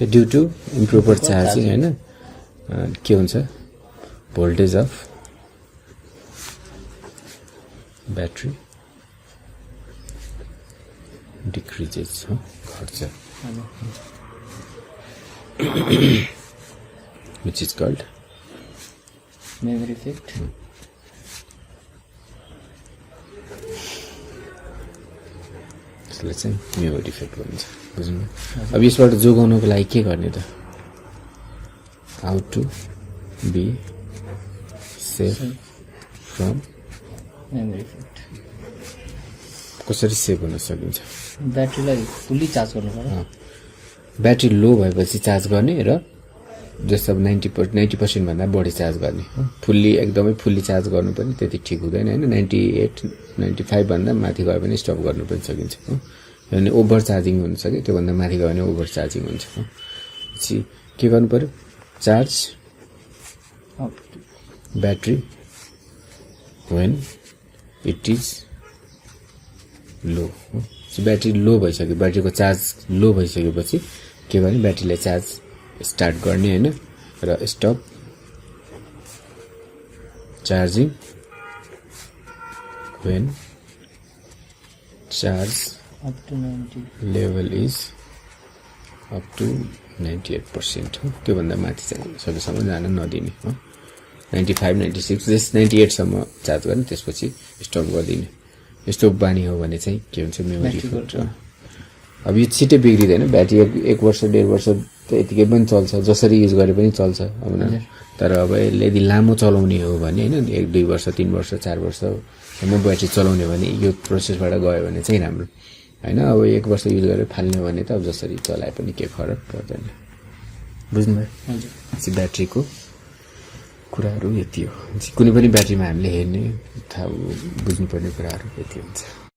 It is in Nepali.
ड्यू टु इम्प्रोपर चार्जिङ हैन के हुन्छ भोल्टेज अफ ब्याट्री डिक्रिजेस हो घट्छ which is called memory effect. यसलाई चाहिँ मेमोरी इफेक्ट भन्छ बुझ्नु अब यसबाट जोगाउनको लागि के गर्ने त how to be safe from memory effect. कसरी सेभ हुन सकिन्छ ब्याट्रीलाई फुल्ली चार्ज गर्नु पर्यो ब्याट्री लो भएपछि चार्ज गर्ने र जस्तो अब 90% भन्दा बढी चार्ज गर्ने फुल्ली एकदमै फुल्ली चार्ज गर्नु पनि त्यति ठिक हुँदैन हैन 98 95 भन्दा माथि गयो भने स्टप गर्नु पनि सकिन्छ अनि ओभर चार्जिङ हुन सक्यो त्यो भन्दा माथि गयो भने ओभर चार्जिङ हुन्छ के गर्नु पर्यो charge battery when it is low battery low भइसक्यो ब्याट्रीको चार्ज लो भइसकेपछि के गर्ने ब्याट्रीलाई चार्ज स्टार्ट गर्ने हैन र stop charging when charge up to 90 level is up to 98% हो त्यो भन्दा माथि चाहिँ सकेसम्म जान नदिने हो 95 96 जस 98 सम्म चार्ज गर्ने त्यसपछि स्टप गरिदिने यस्तो बानी हो भने चाहिँ के हुन्छ मेमोरी इफेक्ट अब यो छिटै बिग्रिदैन ब्याट्री 1 वर्ष 1.5 वर्ष त यतिकै पनि चल्छ जसरी युज गरे पनि चल्छ अब न तर अब यदि लामो चलाउने हो भने हैन 1 2 वर्ष 3 वर्ष 4 वर्ष सम्म ब्याट्री चलाउने भने यो प्रोसेसबाट गयो भने चाहिँ राम्रो हैन अब 1 वर्ष युज गरेर फाल्ने भने त अब जसरी चलाए पनि के फरक पर्दैन बुझ्नुभयो हजुर ब्याट्रीको कुराहरु यति हो कुनै पनि ब्याट्रीमा हामीले हेर्ने थाहा बुझ्नुपर्ने कुराहरु यति हुन्छ